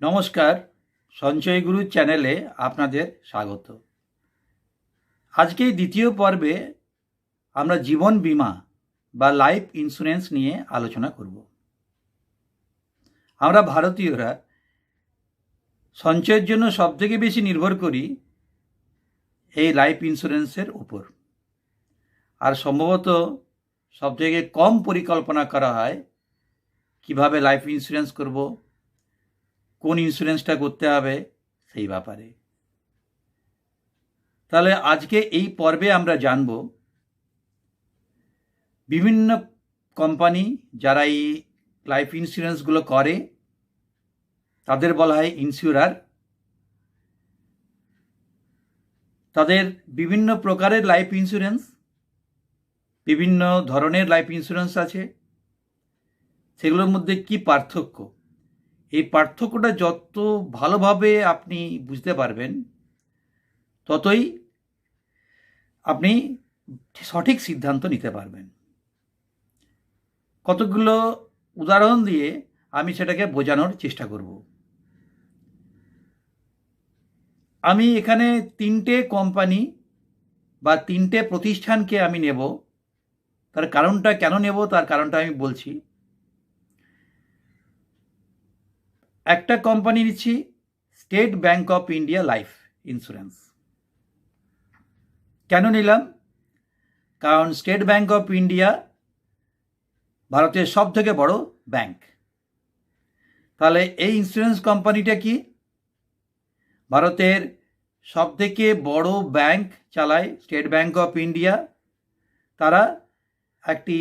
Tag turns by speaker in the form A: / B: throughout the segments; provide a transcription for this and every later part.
A: নমস্কার, সঞ্চয় গুরু চ্যানেলে আপনাদের স্বাগত। আজকে দ্বিতীয় পর্বে আমরা জীবন বীমা বা লাইফ ইন্স্যুরেন্স নিয়ে আলোচনা করব। আমরা ভারতীয়রা সঞ্চয়ের জন্য সবথেকে বেশি নির্ভর করি এই লাইফ ইন্স্যুরেন্সের উপর, আর সম্ভবত সবথেকে কম পরিকল্পনা করা হয় কিভাবে লাইফ ইন্স্যুরেন্স করব, কোন ইন্স্যুরেন্সটা করতে হবে সেই ব্যাপারে। তাহলে আজকে এই পর্বে আমরা জানব বিভিন্ন কোম্পানি যারা এই লাইফ ইন্স্যুরেন্সগুলো করে তাদের বলা হয় ইন্স্যুরার। তাদের বিভিন্ন প্রকারের লাইফ ইন্স্যুরেন্স, বিভিন্ন ধরনের লাইফ ইন্স্যুরেন্স আছে, সেগুলোর মধ্যে কি পার্থক্য, এই পার্থক্যটা যত ভালোভাবে আপনি বুঝতে পারবেন ততই আপনি সঠিক সিদ্ধান্ত নিতে পারবেন। কতগুলো উদাহরণ দিয়ে আমি সেটাকে বোঝানোর চেষ্টা করব। আমি এখানে তিনটে কোম্পানি বা তিনটে প্রতিষ্ঠানকে আমি নেব। তার কারণটা কেন নেব তার কারণটা আমি বলছি। একটা কোম্পানি নিচ্ছি state bank of India life insurance. কেন নিলাম? কারণ স্টেট ব্যাংক অফ ইন্ডিয়া ভারতের সব থেকে বড় ব্যাংক। তাহলে এই ইন্স্যুরেন্স কোম্পানিটা কি? ভারতের সব থেকে বড় ব্যাংক চালায় স্টেট ব্যাংক অফ ইন্ডিয়া। তারা একটি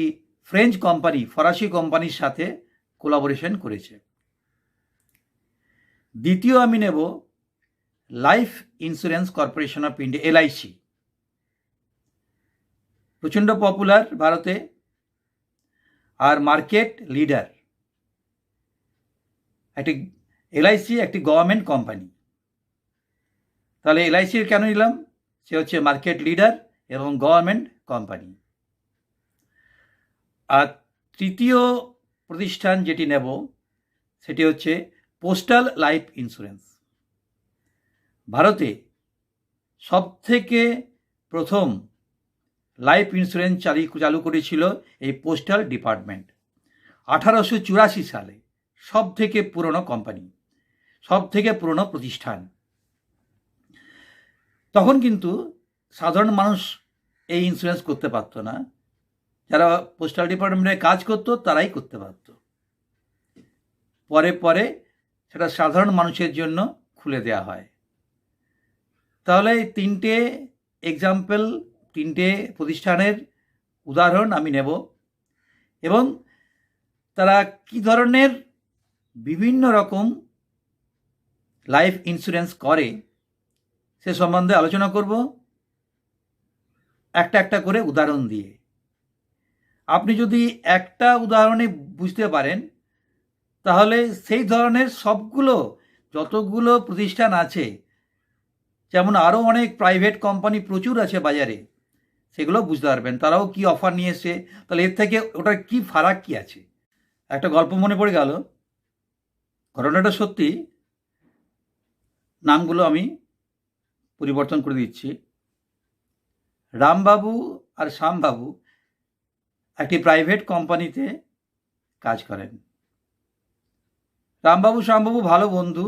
A: ফ্রেঞ্চ কোম্পানি, ফরাসি কোম্পানির সাথে কোলাবোরেশন করেছে। দ্বিতীয় আমি নেব life insurance corporation of India, LIC. প্রচণ্ড পপুলার ভারতে আর মার্কেট লিডার। একটি এলআইসি একটি গভর্নমেন্ট কোম্পানি। তাহলে এলআইসির কেন নিলাম? সে হচ্ছে মার্কেট লিডার এবং গভর্নমেন্ট কোম্পানি। আর তৃতীয় প্রতিষ্ঠান যেটি নেব সেটি হচ্ছে পোস্টাল লাইফ ইন্স্যুরেন্স। ভারতে সবথেকে প্রথম লাইফ ইন্স্যুরেন্স চালু করেছিল এই পোস্টাল ডিপার্টমেন্ট 1884 সালে। সব থেকে পুরনো কোম্পানি, সব থেকে পুরনো প্রতিষ্ঠান। তখন কিন্তু সাধারণ মানুষ এই ইন্স্যুরেন্স করতে পারতো না। যারা পোস্টাল ডিপার্টমেন্টে কাজ করতো তারাই করতে পারত। পরে পরে সেটা সাধারণ মানুষের জন্য খুলে দেওয়া হয়। তাহলে এই তিনটে এক্সাম্পল, তিনটে প্রতিষ্ঠানের উদাহরণ আমি নেব এবং তারা কি ধরনের বিভিন্ন রকম লাইফ ইন্স্যুরেন্স করে সে সম্বন্ধে আলোচনা করব একটা একটা করে উদাহরণ দিয়ে। আপনি যদি একটা উদাহরণে বুঝতে পারেন তাহলে সেই ধরনের সবগুলো যতগুলো প্রতিষ্ঠান আছে, যেমন আরও অনেক প্রাইভেট কোম্পানি প্রচুর আছে বাজারে, সেগুলো বুঝতে পারবেন তারাও কি অফার নিয়ে এসে, তাহলে এর থেকে ওটার কি ফারাক কি আছে। একটা গল্প মনে পড়ে গেল, ঘটনাটা সত্যি, নামগুলো আমি পরিবর্তন করে দিচ্ছি। রামবাবু আর শ্যামবাবু একটি প্রাইভেট কোম্পানিতে কাজ করেন। রামবাবু শ্যামবাবু ভালো বন্ধু।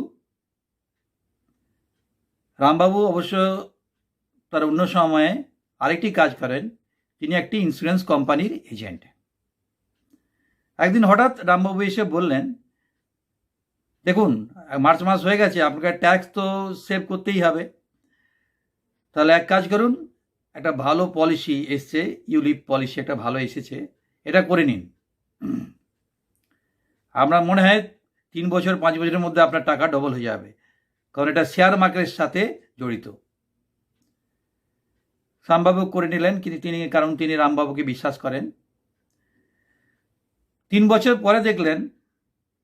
A: রামবাবু অবশ্য তার অন্য সময়ে আরেকটি কাজ করেন, তিনি একটি ইন্স্যুরেন্স কোম্পানির এজেন্ট। একদিন হঠাৎ রামবাবু এসে বললেন, দেখুন মার্চ মাস হয়ে গেছে, আপনাকে ট্যাক্স তো সেভ করতেই হবে, তাহলে এক কাজ করুন, একটা ভালো পলিসি এসছে, ইউলিপ পলিসি একটা ভালো এসেছে, এটা করে নিন। আপনার মনে হয় 3 বছর 5 বছরের মধ্যে আপনার টাকা ডবল হয়ে যাবে, কারণ এটা শেয়ার মার্কেটের সাথে জড়িত। শ্যামবাবু করে নিলেন, কিন্তু তিনি রামবাবুকে বিশ্বাস করেন। 3 বছর পরে দেখলেন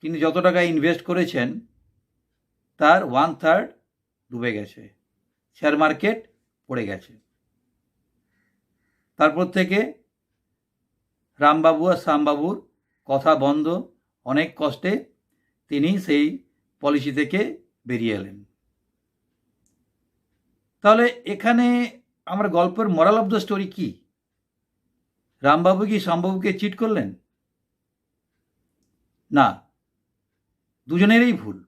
A: তিনি যত টাকা ইনভেস্ট করেছেন তার 1/3 ডুবে গেছে, শেয়ার মার্কেট পড়ে গেছে। তারপর থেকে রামবাবু আর শ্যামবাবুর কথা বন্ধ। অনেক কষ্টে তিনি সেই পলিসি থেকে বেরিয়ে এলেন। তাহলে এখানে আমার গল্পের মোরাল অফ দ্য স্টোরি কি? রামবাবু কি শ্যামবাবুকে চিট করলেন? না, দুজনেরই ভুল।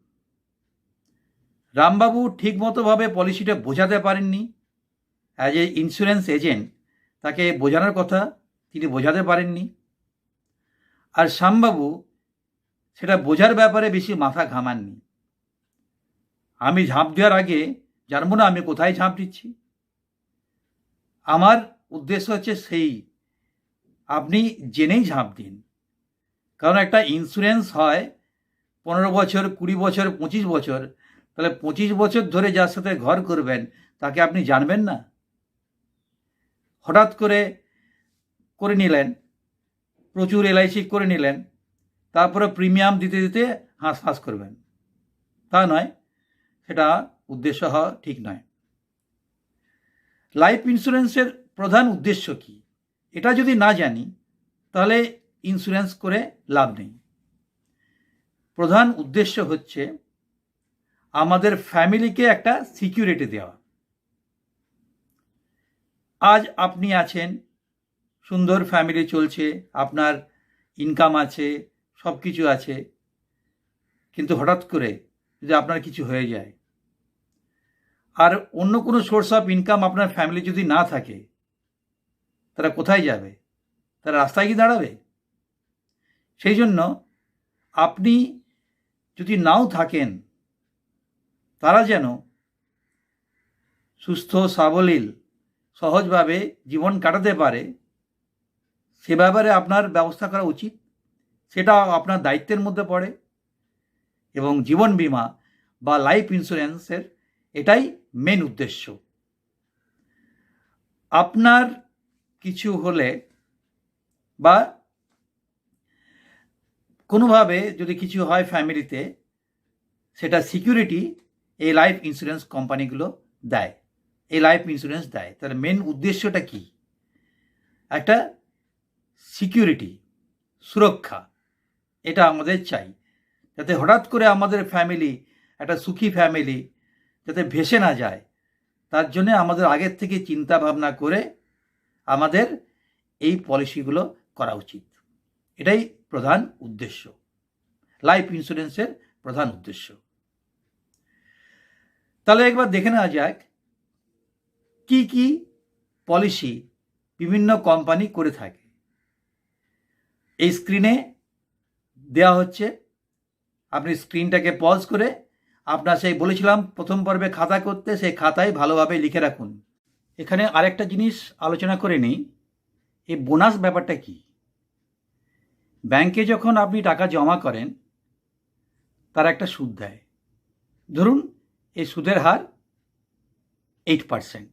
A: রামবাবু ঠিকমতোভাবে পলিসিটা বোঝাতে পারেননি। অ্যাজ এ ইন্স্যুরেন্স এজেন্ট তাকে বোঝানোর কথা, তিনি বোঝাতে পারেননি। আর শ্যামবাবু সেটা বোঝার ব্যাপারে বেশি মাথা ঘামাননি। আমি ঝাঁপ দেওয়ার আগে জানবো না আমি কোথায় ঝাঁপ দিচ্ছি? আমার উদ্দেশ্য হচ্ছে সেই আপনি জেনেই ঝাঁপ দিন। কারণ একটা ইন্স্যুরেন্স হয় 15 বছর, 20 বছর, 25 বছর। তাহলে 25 বছর ধরে যার সাথে ঘর করবেন তাকে আপনি জানবেন না? হঠাৎ করে নিলেন, প্রচুর এলআইসি করে নিলেন, তারপরে প্রিমিয়াম দিতে দিতে হাঁস করবেন, তা নয়। সেটা উদ্দেশ্য হওয়া ঠিক নয়। লাইফ ইন্স্যুরেন্সের প্রধান উদ্দেশ্য কি এটা যদি না জানি তাহলে ইন্স্যুরেন্স করে লাভ নেই। প্রধান উদ্দেশ্য হচ্ছে আমাদের ফ্যামিলিকে একটা সিকিউরিটি দেওয়া। আজ আপনি আছেন, সুন্দর ফ্যামিলি চলছে, আপনার ইনকাম আছে, সব কিছু আছে, কিন্তু হঠাৎ করে যদি আপনার কিছু হয়ে যায় আর অন্য কোনো সোর্স অফ ইনকাম আপনার ফ্যামিলি যদি না থাকে, তারা কোথায় যাবে? তারা রাস্তায় কি দাঁড়াবে? সেই জন্য আপনি যদি নাও থাকেন, তারা যেন সুস্থ সাবলীল সহজভাবে জীবন কাটাতে পারে, সে ব্যাপারে আপনার ব্যবস্থা করা উচিত। সেটা আপনার দায়িত্বের মধ্যে পড়ে। এবং জীবন বীমা বা লাইফ ইন্স্যুরেন্সের এটাই মেন উদ্দেশ্য। আপনার কিছু হলে বা কোনোভাবে যদি কিছু হয় ফ্যামিলিতে, সেটা সিকিউরিটি এই লাইফ ইন্স্যুরেন্স কোম্পানিগুলো দেয়, এই লাইফ ইন্স্যুরেন্স দেয়। তাহলে মেন উদ্দেশ্যটা কি? একটা সিকিউরিটি, সুরক্ষা, এটা আমাদের চাই, যাতে হঠাৎ করে আমাদের ফ্যামিলি, একটা সুখী ফ্যামিলি যাতে ভেসে না যায়, তার জন্য আমাদের আগের থেকে চিন্তা ভাবনা করে আমাদের এই পলিসিগুলো করা উচিত। এটাই প্রধান উদ্দেশ্য, লাইফ ইন্স্যুরেন্সের প্রধান উদ্দেশ্য। তাহলে একবার দেখে নেওয়া যাক কি কি পলিসি বিভিন্ন কোম্পানি করে থাকে। এই স্ক্রিনে দেওয়া হচ্ছে, আপনি স্ক্রিনটাকে পজ করে আপনার সেই বলেছিলাম প্রথম পর্বে খাতা করতে, সেই খাতায় ভালোভাবে লিখে রাখুন। এখানে আরেকটা জিনিস আলোচনা করে নিই, এই বোনাস ব্যাপারটা কি। ব্যাংকে যখন আপনি টাকা জমা করেন তার একটা সুদ দেয়। ধরুন এই সুদের হার 8%,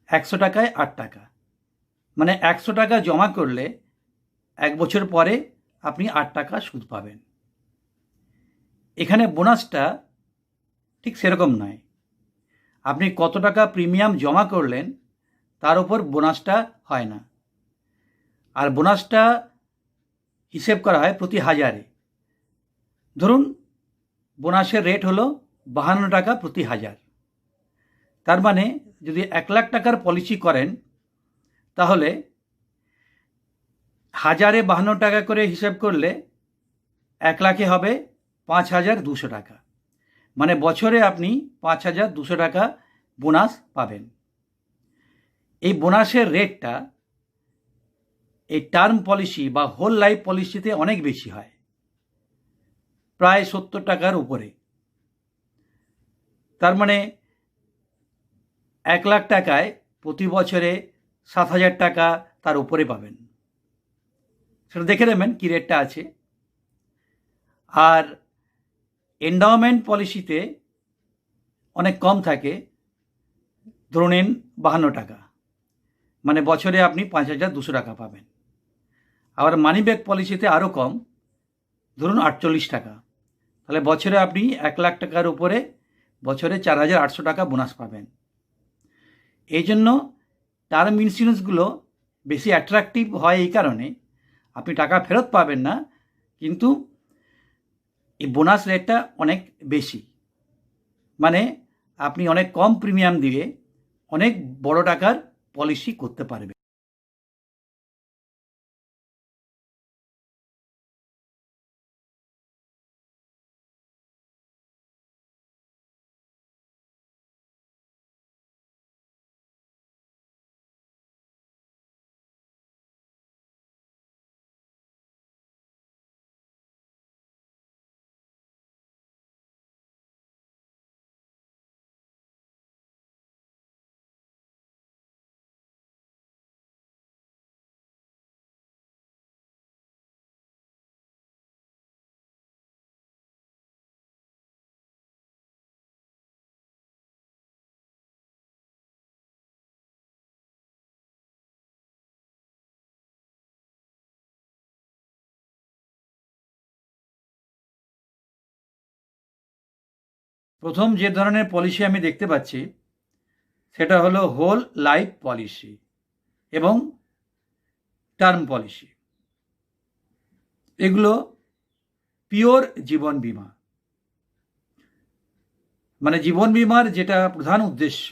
A: 100 টাকায় 8 টাকা, মানে 100 টাকা জমা করলে 1 বছর পরে আপনি 8 টাকা সুদ পাবেন। এখানে বোনাসটা ঠিক সেরকম নয়। আপনি কত টাকা প্রিমিয়াম জমা করলেন তার উপর বোনাসটা হয় না। আর বোনাসটা হিসেব করা হয় প্রতি হাজারে। ধরুন বোনাসের রেট হলো 52 টাকা প্রতি হাজার। তার মানে যদি 1 লাখ টাকার পলিসি করেন তাহলে হাজারে 52 টাকা করে হিসেব করলে 1 লাখে হবে 5,200 টাকা। মানে বছরে আপনি 5,200 টাকা বোনাস পাবেন। এই বোনাসের রেটটা এই টার্ম পলিসি বা হোল লাইফ পলিসিতে অনেক বেশি হয়, প্রায় 70 টাকার উপরে। তার মানে 1 লাখ টাকায় প্রতি বছরে 7,000 টাকা তার উপরে পাবেন। সেটা দেখে নেবেন কী রেটটা আছে। আর এন্ডাওমেন্ট পলিসিতে অনেক কম থাকে, ধরুন 52 টাকা, মানে বছরে আপনি 5,200 টাকা পাবেন। আবার মানি ব্যাক পলিসিতে আরও কম, ধরুন 48 টাকা, তাহলে বছরে আপনি 1 লাখ টাকার উপরে বছরে 4,800 টাকা বোনাস পাবেন। এই জন্য টার্ম ইন্স্যুরেন্সগুলো বেশি অ্যাট্রাকটিভ হয় এই কারণে, আপনি টাকা ফেরত পাবেন না, কিন্তু এই বোনাস রেটটা অনেক বেশি, মানে আপনি অনেক কম প্রিমিয়াম দিয়ে অনেক বড় টাকার পলিসি করতে পারবেন। প্রথম যে ধরনের পলিসি আমি দেখতে পাচ্ছি সেটা হলো হোল লাইফ পলিসি এবং টার্ম পলিসি। এগুলো পিওর জীবন বীমা, মানে জীবন বীমার যেটা প্রধান উদ্দেশ্য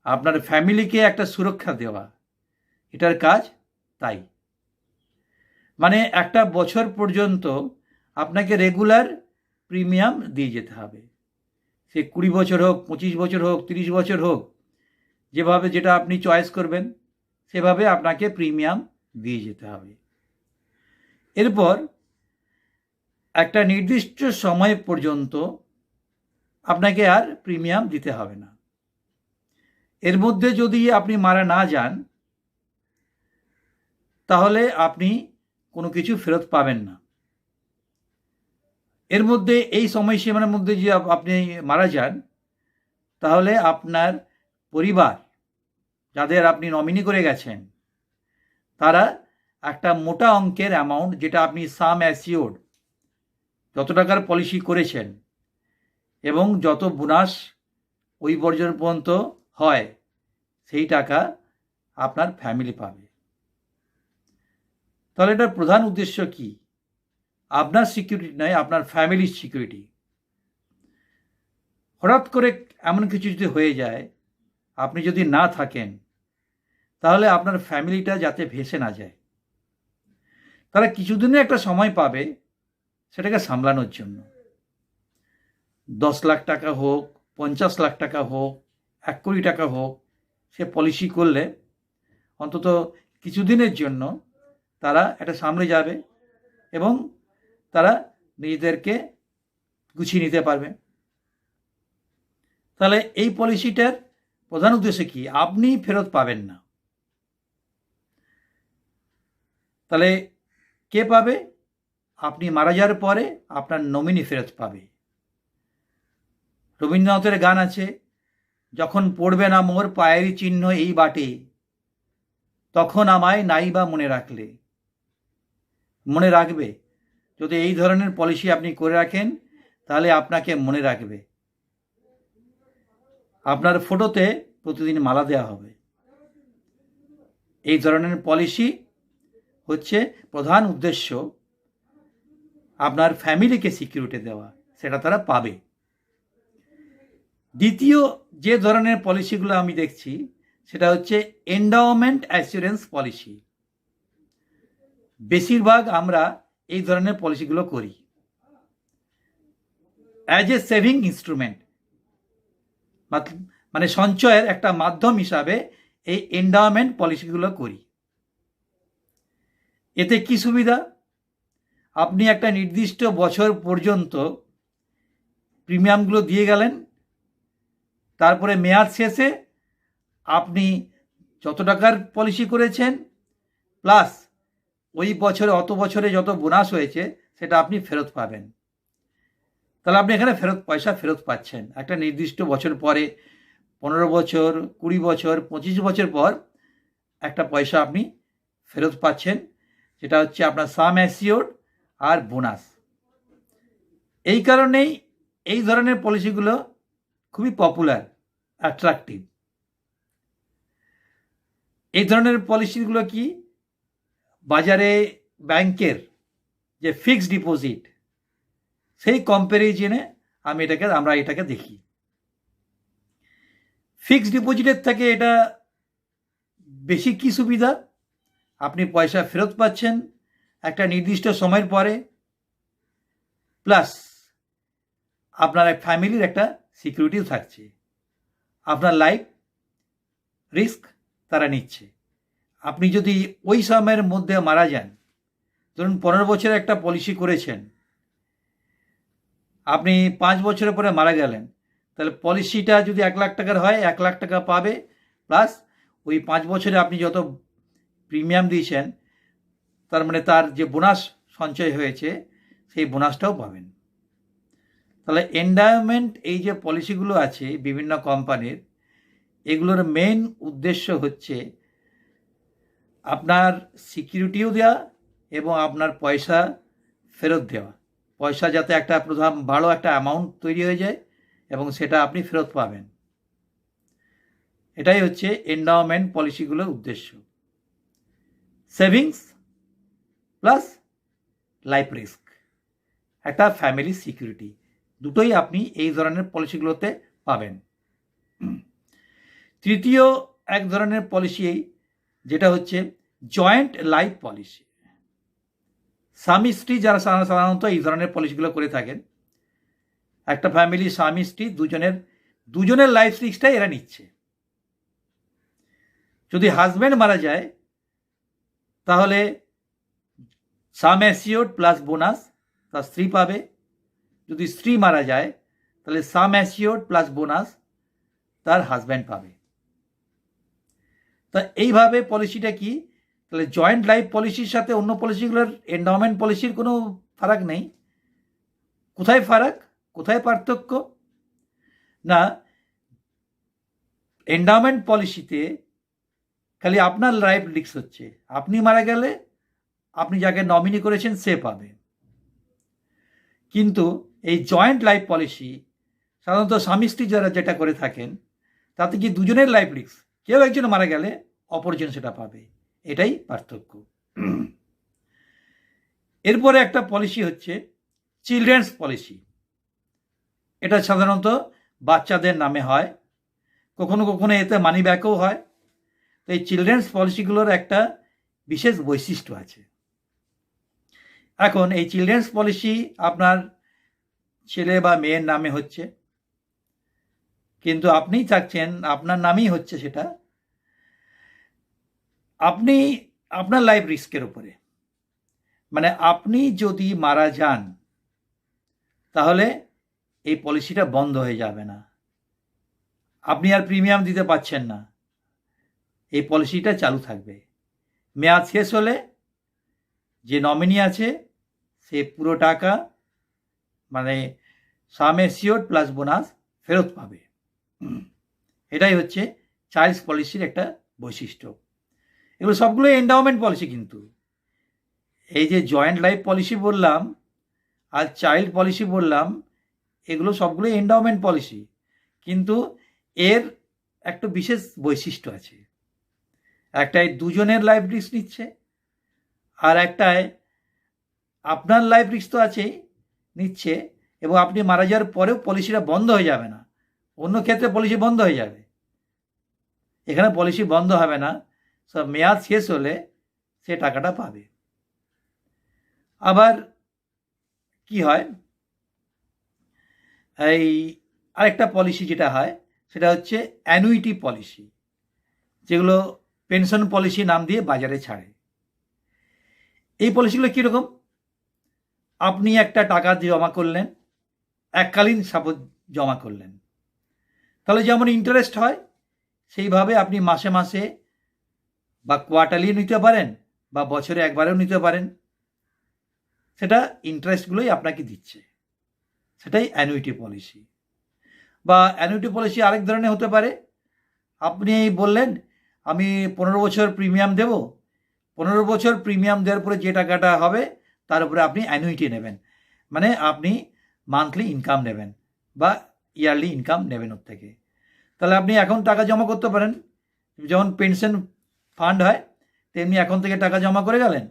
A: আপনার ফ্যামিলিকে একটা সুরক্ষা দেওয়া, এটার কাজ তাই। মানে একটা বছর পর্যন্ত আপনাকে রেগুলার প্রিমিয়াম দিয়ে যেতে হবে, সে 20 বছর হোক, 25 বছর হোক, 30 বছর হোক, যেভাবে যেটা আপনি চয়েস করবেন সেভাবে আপনাকে প্রিমিয়াম দিয়ে যেতে হবে। এরপর একটা নির্দিষ্ট সময় পর্যন্ত আপনাকে আর প্রিমিয়াম দিতে হবে না। এর মধ্যে যদি আপনি মারা না যান তাহলে আপনি কোনো কিছু ফেরত পাবেন না। এর মধ্যে এই সময়সীমার মধ্যে যদি আপনি মারা যান তাহলে আপনার পরিবার, যাদের আপনি নমিনি করে গেছেন, তারা একটা মোটা অঙ্কের অ্যামাউন্ট, যেটা আপনি সাম অ্যাসিওর্ড যত টাকার পলিসি করেছেন এবং যত বোনাস ওই পর্যন্ত হয় সেই টাকা আপনার ফ্যামিলি পাবে। তাহলে এটার প্রধান উদ্দেশ্য কি? আপনার সিকিউরিটি নয়, আপনার ফ্যামিলির সিকিউরিটি। হঠাৎ করে এমন কিছু যদি হয়ে যায়, আপনি যদি না থাকেন, তাহলে আপনার ফ্যামিলিটা যাতে ভেসে না যায়, তারা কিছুদিনের একটা সময় পাবে সেটাকে সামলানোর জন্য। 10 লাখ টাকা হোক, 50 লাখ টাকা হোক, 1 কোটি টাকা হোক, সে পলিসি করলে অন্তত কিছুদিনের জন্য তারা এটা সামলে যাবে এবং তারা নিজেদেরকে গুছিয়ে নিতে পারবে। তাহলে এই পলিসিটার প্রধান উদ্দেশ্য কি? আপনি ফেরত পাবেন না। তাহলে কে পাবে? আপনি মারা যাওয়ার পরে আপনার নমিনি ফেরত পাবে। রবীন্দ্রনাথের গান আছে, যখন পড়বে না মোর পায়েরই চিহ্ন এই বাটে, তখন আমায় নাইবা মনে রাখলে। মনে রাখবে, যদি এই ধরনের পলিসি আপনি করে রাখেন তাহলে আপনাকে মনে রাখবে। আপনার ফটোতে প্রতিদিন মালা দেওয়া হবে। এই ধরনের পলিসি হচ্ছে প্রধান উদ্দেশ্য আপনার ফ্যামিলিকে সিকিউরিটি দেওয়া, সেটা তারা পাবে। দ্বিতীয় যে ধরনের পলিসিগুলো আমি দেখছি সেটা হচ্ছে এন্ডাওমেন্ট অ্যাসুরেন্স পলিসি। বেশিরভাগ আমরা এই ধরনের পলিসিগুলো করি অ্যাজ এ সেভিং ইনস্ট্রুমেন্ট, মানে সঞ্চয়ের একটা মাধ্যম হিসাবে এই এন্ডাওমেন্ট পলিসিগুলো করি। এতে কি সুবিধা? আপনি একটা নির্দিষ্ট বছর পর্যন্ত প্রিমিয়ামগুলো দিয়ে গেলেন, তারপরে মেয়াদ শেষে আপনি যত টাকার পলিসি করেছেন প্লাস ওই বছরে অত বছরে যত বোনাস হয়েছে সেটা আপনি ফেরত পাবেন। তাহলে আপনি এখানে পয়সা ফেরত পাচ্ছেন একটা নির্দিষ্ট বছর পরে। 15 বছর, 20 বছর, 25 বছর পর একটা পয়সা আপনি ফেরত পাচ্ছেন, যেটা হচ্ছে আপনার সাম অ্যাসিওর্ড আর বোনাস। এই কারণেই এই ধরনের পলিসিগুলো খুবই পপুলার, অ্যাট্রাকটিভ। এই ধরনের পলিসিগুলো কি? বাজারে ব্যাংকের যে ফিক্সড ডিপোজিট, সেই কম্প্যারিজনে আমরা এটাকে দেখি। ফিক্সড ডিপোজিটের থেকে এটা বেশি কি সুবিধা? আপনি পয়সা ফেরত পাচ্ছেন একটা নির্দিষ্ট সময়ের পরে, প্লাস আপনার ফ্যামিলির একটা সিকিউরিটিও থাকছে। আপনার লাইফ রিস্ক তারা নিচ্ছে। আপনি যদি ওই সময়ের মধ্যে মারা যান, ধরুন 15 বছরের একটা পলিসি করেছেন, আপনি 5 বছরের পরে মারা গেলেন, তাহলে পলিসিটা যদি 1 লাখ টাকার হয় 1 লাখ টাকা পাবে, প্লাস ওই 5 বছরে আপনি যত প্রিমিয়াম দিয়েছেন তার মানে তার যে বোনাস সঞ্চয় হয়েছে সেই বোনাসটাও পাবেন। তাহলে এন্ডাওমেন্ট এই যে পলিসিগুলো আছে বিভিন্ন কোম্পানির, এগুলোর মেন উদ্দেশ্য হচ্ছে আপনার সিকিউরিটিও দেওয়া এবং আপনার পয়সা ফেরত দেওয়া। পয়সা যাতে একটা প্রধান ভালো একটা অ্যামাউন্ট তৈরি হয়ে যায় এবং সেটা আপনি ফেরত পাবেন। এটাই হচ্ছে এন্ডাওমেন্ট পলিসিগুলোর উদ্দেশ্য। সেভিংস প্লাস লাইফ রিস্ক, একটা ফ্যামিলি সিকিউরিটি, দুটোই আপনি এই ধরনের পলিসিগুলোতে পাবেন। তৃতীয় এক ধরনের পলিসি যেটা হচ্ছে জয়েন্ট লাইফ পলিসি। স্বামী স্ত্রী যারা সাধারণত এই ধরনের পলিসিগুলো করে থাকেন, একটা ফ্যামিলি স্বামী স্ত্রী দুজনের লাইফ রিস্কটাই এরা নিচ্ছে। যদি হাজব্যান্ড মারা যায় তাহলে সাম অ্যাসিওর্ড প্লাস বোনাস তার স্ত্রী পাবে। যদি স্ত্রী মারা যায় তাহলে সাম অ্যাসিওর্ড প্লাস বোনাস তার হাজব্যান্ড পাবে। তা এইভাবে পলিসিটা কি? তাহলে জয়েন্ট লাইফ পলিসির সাথে অন্য পলিসিগুলোর এন্ডাওমেন্ট পলিসির কোনো ফারাক নেই। কোথায় ফারাক, কোথায় পার্থক্য? না, এন্ডাওমেন্ট পলিসিতে খালি আপনার লাইফ রিস্ক হচ্ছে, আপনি মারা গেলে আপনি যাকে নমিনি করেছেন সে পাবে। কিন্তু এই জয়েন্ট লাইফ পলিসি সাধারণত স্বামী স্ত্রী যারা যেটা করে থাকেন তাতে কি দুজনের লাইফ রিস্ক, কেউ একজন মারা গেলে অপরজন সেটা পাবে, এটাই পার্থক্য। এরপরে একটা পলিসি হচ্ছে চিলড্রেন্স পলিসি। এটা সাধারণত বাচ্চাদের নামে হয়, কখনো কখনো এতে মানি ব্যাকও হয়। তো এই চিলড্রেন্স পলিসিগুলোর একটা বিশেষ বৈশিষ্ট্য আছে। এখন এই চিলড্রেন্স পলিসি আপনার ছেলে বা মেয়ের নামে হচ্ছে, কিন্তু আপনি চাচ্ছেন আপনার নামেই হচ্ছে সেটা, আপনি আপনার লাইফ রিস্কের উপরে। মানে আপনি যদি মারা যান তাহলে এই পলিসিটা বন্ধ হয়ে যাবে না, আপনি আর প্রিমিয়াম দিতে পারছেন না, এই পলিসিটা চালু থাকবে। মেয়াদ শেষ হলে যে নমিনি আছে সে পুরো টাকা মানে সাম অ্যাসিওর্ড প্লাস বোনাস ফেরত পাবে। এটাই হচ্ছে চাইল্ডস পলিসির একটা বৈশিষ্ট্য। এগুলো সবগুলো এন্ডাওমেন্ট পলিসি, কিন্তু এই যে জয়েন্ট লাইফ পলিসি বললাম আর চাইল্ড পলিসি বললাম, এগুলো সবগুলো এন্ডাওমেন্ট পলিসি, কিন্তু এর একটা বিশেষ বৈশিষ্ট্য আছে। একটায় দুজনের লাইফ রিস্ক নিচ্ছে, আর একটায় আপনার লাইফ রিস্ক তো আছেই নিচ্ছে, এবং আপনি মারা যাওয়ার পরেও পলিসিটা বন্ধ হয়ে যাবে না। অন্য ক্ষেত্রে পলিসি বন্ধ হয়ে যাবে, এখানে পলিসি বন্ধ হবে না, সব মেয়াদ শেষ হলে সে টাকাটা পাবে। আবার কি হয়, এই আরেকটা পলিসি যেটা হয় সেটা হচ্ছে অ্যানুইটি পলিসি, যেগুলো পেনশন পলিসি নাম দিয়ে বাজারে ছাড়ে। এই পলিসিগুলো কীরকম? আপনি একটা টাকা জমা করলেন, এককালীন সাপোজ জমা করলেন, তাহলে যেমন ইন্টারেস্ট হয় সেইভাবে আপনি মাসে মাসে বা কোয়ার্টারলি নিতে পারেন বা বছরে একবারেও নিতে পারেন, সেটা ইন্টারেস্টগুলোই আপনাকে দিচ্ছে, সেটাই অ্যানুইটি পলিসি। বা অ্যানুইটি পলিসি আরেক ধরনের হতে পারে, আপনি বললেন আমি 15 বছর প্রিমিয়াম দেব, 15 বছর প্রিমিয়াম দেওয়ার পরে যে টাকাটা হবে তার উপরে আপনি অ্যানুইটি নেবেন, মানে আপনি মান্থলি ইনকাম নেবেন বা ইয়ারলি ইনকাম নেবেন ওর থেকে। তাহলে আপনি এখন টাকা জমা করতে পারেন, যেমন পেনশন ফান্ড হয় তেমনি এখন থেকে টাকা জমা করে গেলেন,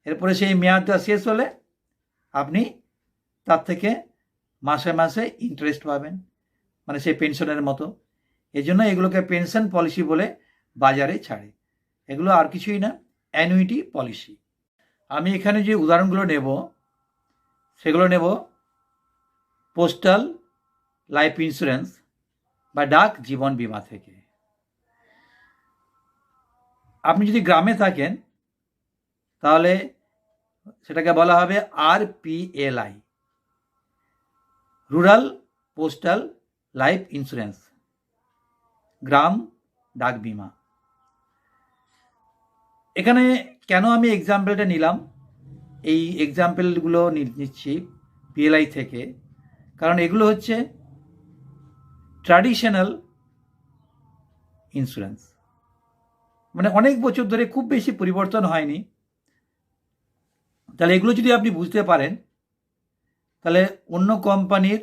A: এরপরে সেই মেয়াদটা শেষ হলে আপনি তার থেকে মাসে মাসে ইন্টারেস্ট পাবেন, মানে সেই পেনশনের মতো। এই জন্য এগুলোকে পেনশন পলিসি বলে বাজারে ছাড়ে। এগুলো আর কিছুই না, অ্যানুইটি পলিসি। আমি এখানে যে উদাহরণগুলো নেব সেগুলো নেব পোস্টাল লাইফ ইন্স্যুরেন্স বা ডাক জীবন বীমা থেকে। আপনি যদি গ্রামে থাকেন তাহলে সেটাকে বলা হবে RPLI, rural postal life insurance, গ্রাম ডাক বিমা। এখানে কেন আমি এক্সাম্পলটা নিলাম, এই এক্সাম্পলগুলো নিচ্ছি PLI থেকে, কারণ এগুলো হচ্ছে ট্র্যাডিশনাল ইন্স্যুরেন্স, মানে অনেক বছর ধরে খুব বেশি পরিবর্তন হয়নি। তাহলে এগুলো যদি আপনি বুঝতে পারেন তাহলে অন্য কোম্পানির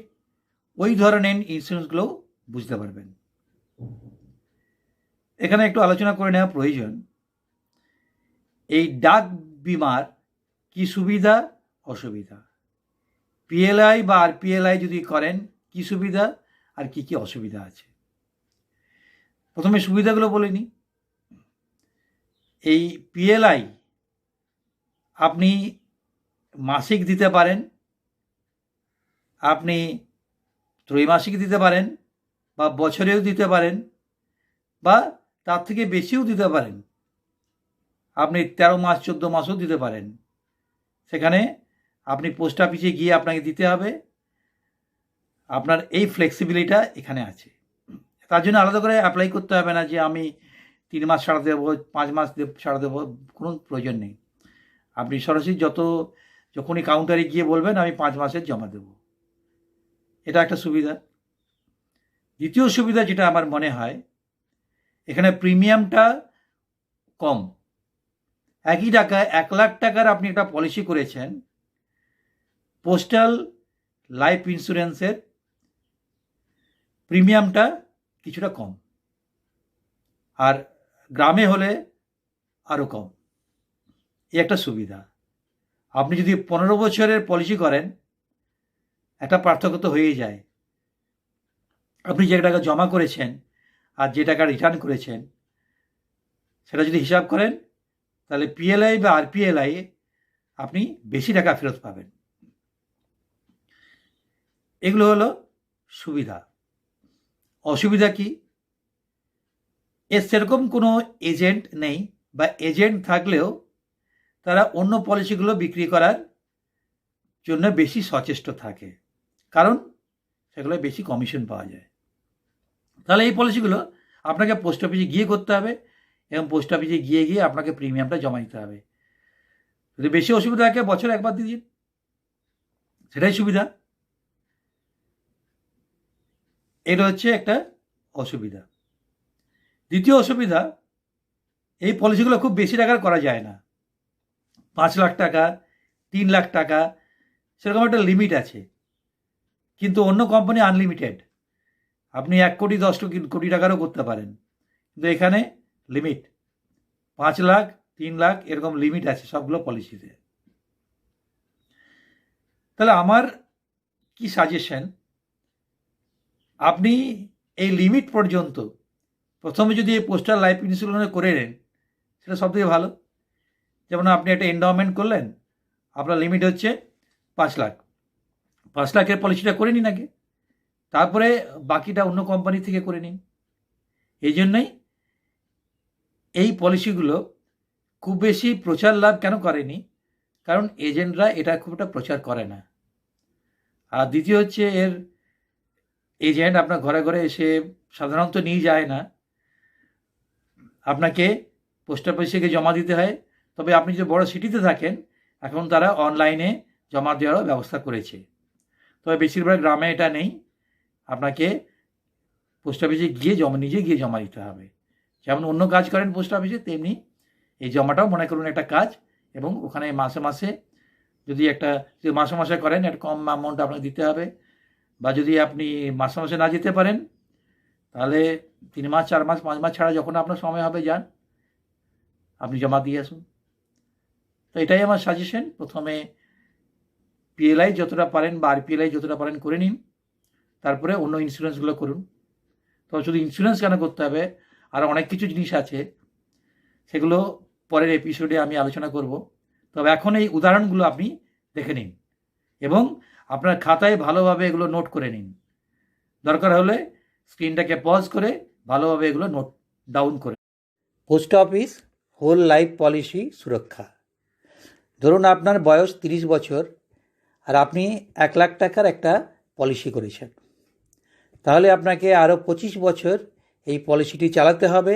A: ওই ধরনের ইন্স্যুরেন্সগুলোও বুঝতে পারবেন। এখানে একটু আলোচনা করে নেওয়া প্রয়োজন, এই ডাক বিমার কি সুবিধা অসুবিধা, PLI বা RPLI যদি করেন কি সুবিধা আর কি কি অসুবিধা আছে। প্রথমে সুবিধাগুলো বলে নিই। এই PLI আপনি মাসিক দিতে পারেন, আপনি ত্রৈমাসিক দিতে পারেন, বা বছরেও দিতে পারেন, বা তার থেকে বেশিও দিতে পারেন। আপনি 13 মাস 14 মাসও দিতে পারেন। সেখানে আপনি পোস্ট অফিসে গিয়ে আপনাকে দিতে হবে। আপনার এই ফ্লেক্সিবিলিটিটা এখানে আছে। তার জন্য আলাদা করে অ্যাপ্লাই করতে হবে না যে আমি 3 মাস ছাড়া দেবো, 5 মাস ছাড়া দেবো, কোনো প্রয়োজন নেই। আপনি সরাসরি যখনই কাউন্টারে গিয়ে বলবেন আমি 5 মাসের জমা দেব। এটা একটা সুবিধা। দ্বিতীয় সুবিধা যেটা আমার মনে হয়, এখানে প্রিমিয়ামটা কম। একই টাকায় 1 লাখ টাকার আপনি একটা পলিসি করেছেন, পোস্টাল লাইফ ইন্স্যুরেন্সের প্রিমিয়ামটা কিছুটা কম, আর গ্রামে হলে আরও কম। এই একটা সুবিধা। আপনি যদি 15 বছরের পলিসি করেন একটা পার্থক্য তো হয়েই যায়। আপনি যে টাকা জমা করেছেন আর যে টাকা রিটার্ন করেছেন সেটা যদি হিসাব করেন তাহলে PLI বা RPLI আপনি বেশি টাকা ফেরত পাবেন। এগুলো হলো সুবিধা। অসুবিধা কি? এর সেরকম কোনো এজেন্ট নেই, বা এজেন্ট থাকলেও তারা অন্য পলিসিগুলো বিক্রি করার জন্য বেশি সচেষ্ট থাকে, কারণ সেগুলো বেশি কমিশন পাওয়া যায়। তাহলে এই পলিসিগুলো আপনাকে পোস্ট অফিসে গিয়ে করতে হবে, এবং পোস্ট অফিসে গিয়ে আপনাকে প্রিমিয়ামটা জমা দিতে হবে। যদি বেশি অসুবিধা থাকে বছরে একবার দিয়ে দিন, সেটাই সুবিধা। এটা হচ্ছে একটা অসুবিধা। দ্বিতীয় অসুবিধা, এই পলিসিগুলো খুব বেশি টাকার করা যায় না। 5 লাখ টাকা, 3 লাখ টাকা, সেরকম একটা লিমিট আছে। কিন্তু অন্য কোম্পানি আনলিমিটেড, আপনি 1 কোটি 10 কোটি টাকারও করতে পারেন। কিন্তু এখানে লিমিট 5 লাখ, 3 লাখ এরকম লিমিট আছে সবগুলো পলিসিতে। তাহলে আমার কি সাজেশন, আপনি এই লিমিট পর্যন্ত প্রথমে যদি এই পোস্টাল লাইফ ইন্স্যুরেন্স করে নেন সেটা সবথেকে ভালো। যেমন আপনি একটা এন্ডাওমেন্ট করলেন, আপনার লিমিট হচ্ছে 5 লাখ, 5 লাখের পলিসিটা করে নিন আগে, তারপরে বাকিটা অন্য কোম্পানি থেকে করে নিন। এই জন্যই এই পলিসিগুলো খুব বেশি প্রচার লাভ কেন করেনি, কারণ এজেন্টরা এটা খুব একটা প্রচার করে না। আর দ্বিতীয় হচ্ছে এর এজেন্ট আপনার ঘরে ঘরে এসে সাধারণত নিয়ে যায় না, আপনাকে পোস্ট অফিসে গিয়ে জমা দিতে হয়। তবে আপনি যদি বড় সিটিতে থাকেন এখন তারা অনলাইনে জমা দেওয়ারও ব্যবস্থা করেছে, তবে বেশিরভাগ গ্রামে এটা নেই। আপনাকে পোস্ট অফিসে গিয়ে নিজে গিয়ে জমা দিতে হবে। যেমন অন্য কাজ করেন পোস্ট অফিসে, তেমনি এই জমাটাও মনে করুন একটা কাজ, এবং ওখানে মাসে মাসে যদি মাসে মাসে করেন একটা কম অ্যামাউন্ট আপনাকে দিতে হবে, বা যদি আপনি মাসে মাসে না যেতে পারেন তাহলে 3 মাস 4 মাস 5 মাস ছাড়া যখন আপনার সময় হবে যান, আপনি জমা দিয়ে আসুন। তো এটাই আমার সাজেশন। প্রথমে পিএলআই যতটা পারেন বা আরপিএলআই যতটা পারেন করে নিন, তারপরে অন্য ইন্স্যুরেন্সগুলো করুন। তো শুধু ইন্স্যুরেন্স কেন করতে হবে, আরও অনেক কিছু জিনিস আছে, সেগুলো পরের এপিসোডে আমি আলোচনা করব। তবে এখন এই উদাহরণগুলো আপনি দেখে নিন এবং আপনার খাতায় ভালোভাবে এগুলো নোট করে নিন। দরকার হলে স্ক্রিনটাকে পজ করে ভালোভাবে এগুলো নোট ডাউন করে। Post office whole life policy Suraksha. ধরুন আপনার বয়স 30 বছর আর আপনি 1 লাখ টাকার একটা পলিসি করেছেন, তাহলে আপনাকে আরও 25 বছর এই পলিসিটি চালাতে হবে,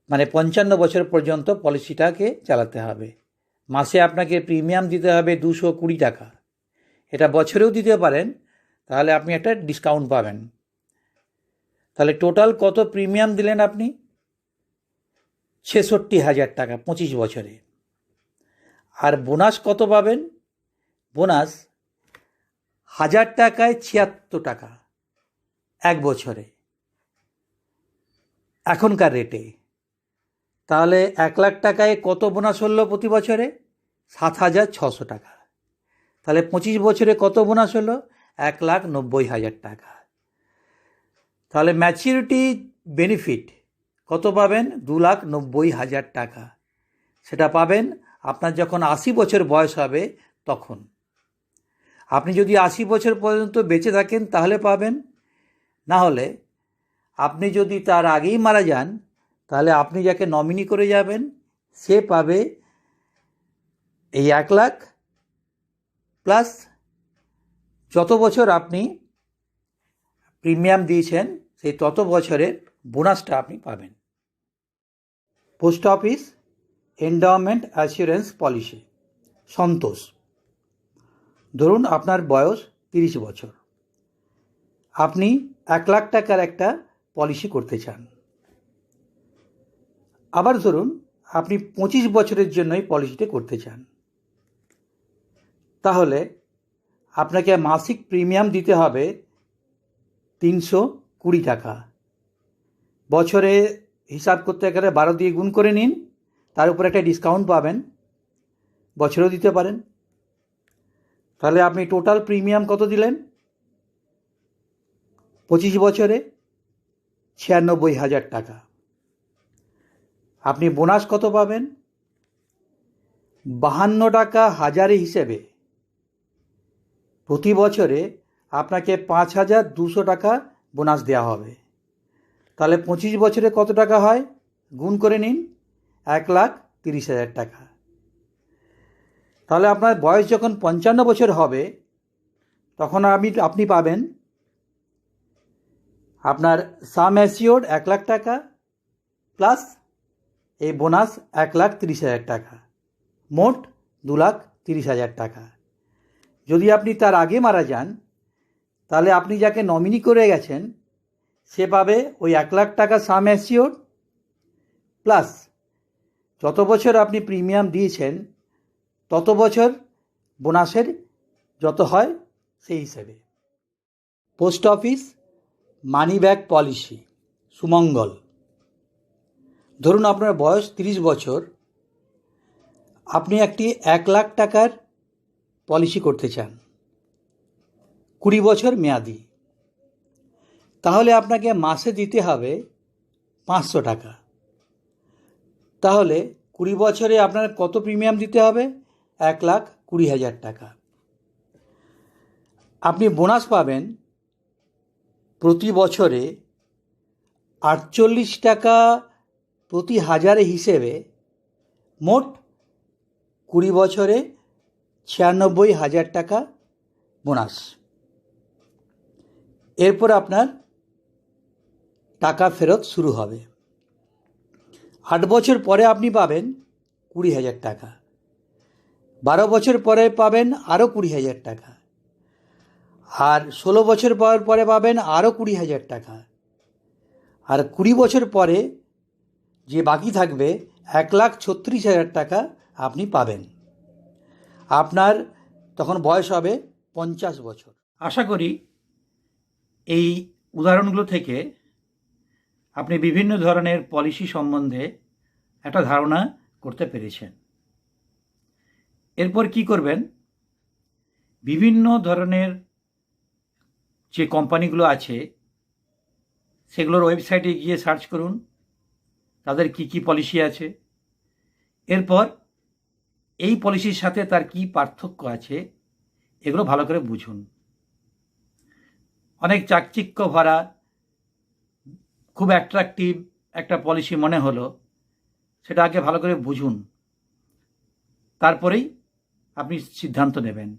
A: মানে 55 বছর পর্যন্ত পলিসিটাকে চালাতে হবে। মাসে আপনাকে প্রিমিয়াম দিতে হবে 220 টাকা। এটা বছরেও দিতে পারেন, তাহলে আপনি একটা ডিসকাউন্ট পাবেন। তাহলে টোটাল কত প্রিমিয়াম দিলেন আপনি? 66,000 টাকা 25 বছরে। আর বোনাস কত পাবেন? বোনাস 1000 টাকায় 76 টাকা 1 বছরে এখনকার রেটে। তাহলে 1 লাখ টাকায় কত বোনাস হলো প্রতি বছরে? 7,600 টাকা। তাহলে 25 বছরে কত বোনাস হলো? 1,90,000 টাকা। তাহলে ম্যাচিউরিটি বেনিফিট কত পাবেন? 2,90,000 টাকা। সেটা পাবেন আপনার যখন 80 বছর বয়স হবে তখন। আপনি যদি 80 বছর পর্যন্ত বেঁচে থাকেন তাহলে পাবেন, না হলে আপনি যদি তার আগেই মারা যান তাহলে আপনি যাকে নমিনি করে যাবেন সে পাবে এই 1 লাখ প্লাস যত বছর আপনি প্রিমিয়াম দিয়েছেন সেই তত বছরের বোনাসটা আপনি পাবেন। Post office endowment assurance policy Santosh. ধরুন আপনার বয়স 30 বছর, আপনি 1 লাখ টাকার একটা পলিসি করতে চান। আবার ধরুন আপনি 25 বছরের জন্য এই পলিসিটা করতে চান, তাহলে আপনাকে মাসিক প্রিমিয়াম দিতে হবে 320 টাকা। বছরে হিসাব করতে গেলে 12 দিয়ে গুণ করে নিন, তার উপর একটা ডিসকাউন্ট পাবেন, বছরেও দিতে পারেন। তাহলে আপনি টোটাল প্রিমিয়াম কত দিলেন 25 বছরে? 96,000 টাকা। আপনি বোনাস কত পাবেন? 52 টাকা হাজারে হিসেবে প্রতি বছরে আপনাকে 5,200 টাকা বোনাস দেওয়া হবে। তাহলে 25 বছরে কত টাকা হয়? গুণ করে নিন, 1,30,000 টাকা। তাহলে আপনার বয়স যখন 55 বছর হবে তখন আপনি পাবেন আপনার সাম অ্যাসিওর্ড 1 লাখ টাকা প্লাস এই বোনাস 1,30,000 টাকা, মোট 2,30,000 টাকা। যদি আপনি তার আগে মারা যান তাহলে আপনি যাকে নমিনি করে গেছেন সে পাবে ওই 1 লাখ টাকা সাম অ্যাসিওর্ড প্লাস যত বছর আপনি প্রিমিয়াম দিয়েছেন তত বছর বোনাসের যত হয় সেই হিসেবে। Post office money back policy Sumangal. ধরুন আপনার বয়স 30 বছর, আপনি একটি 1 লাখ টাকার পলিসি করতে চান, 20 বছর মেয়াদি। তাহলে আপনাকে মাসে দিতে হবে 500 টাকা। তাহলে 20 বছরে আপনার কত প্রিমিয়াম দিতে হবে? 1,20,000 টাকা। আপনি বোনাস পাবেন প্রতি বছরে 48 টাকা প্রতি হাজারে হিসেবে, মোট 20 বছরে 96,000 টাকা বোনাস। এরপর আপনার টাকা ফেরত শুরু হবে। 8 বছর পরে আপনি পাবেন 20,000 টাকা, 12 বছর পরে পাবেন আরও 20,000 টাকা, আর 16 বছর পরে পাবেন আরও 20,000 টাকা, আর 20 বছর পরে যে বাকি থাকবে 1,36,000 টাকা আপনি পাবেন। আপনার তখন বয়স হবে 50 বছর। আশা করি এই উদাহরণগুলো থেকে আপনি বিভিন্ন ধরনের পলিসি সম্বন্ধে একটা ধারণা করতে পেরেছেন। এরপর কি করবেন? বিভিন্ন ধরনের যে কোম্পানিগুলো আছে সেগুলোর ওয়েবসাইটে গিয়ে সার্চ করুন তাদের কি কি পলিসি আছে। এরপর এই পলিসির সাথে তার কি পার্থক্য আছে এগুলো ভালো করে বুঝুন। অনেক চাকচিক্য ভরা খুব অ্যাট্রাকটিভ একটা পলিসি মনে হলো, সেটা আগে ভালো করে বুঝুন, তারপরেই আপনি সিদ্ধান্ত নেবেন।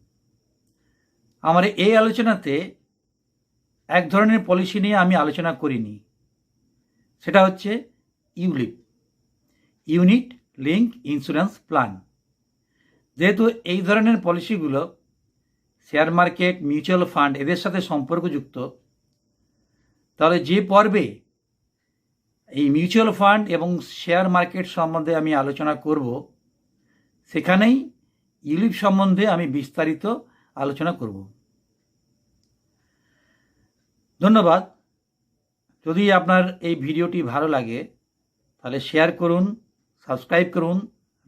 A: আমার এই আলোচনাতে এক ধরনের পলিসি নিয়ে আমি আলোচনা করিনি, সেটা হচ্ছে ULIP, unit link insurance plan. যেহেতু এই ধরনের পলিসিগুলো শেয়ার মার্কেট, মিউচুয়াল ফান্ড এদের সাথে সম্পর্কযুক্ত, তাহলে যে পর্বে এই মিউচুয়াল ফান্ড এবং শেয়ার মার্কেট সম্বন্ধে আমি আলোচনা করব সেখানেই ইউলিপ সম্বন্ধে আমি বিস্তারিত আলোচনা করব। ধন্যবাদ। যদি আপনার এই ভিডিওটি ভালো লাগে তাহলে শেয়ার করুন, সাবস্ক্রাইব করুন,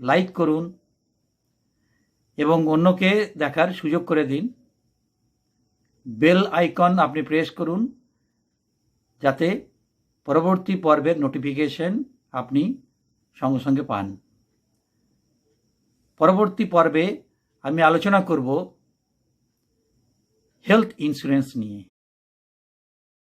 A: লাইক করুন এবং অন্যকে দেখার সুযোগ করে দিন। বেল আইকন আপনি প্রেস করুন যাতে পরবর্তী পর্বের নোটিফিকেশন আপনি সঙ্গে সঙ্গে পান। পরবর্তী পর্বে আমি আলোচনা করব হেলথ ইন্স্যুরেন্স নিয়ে।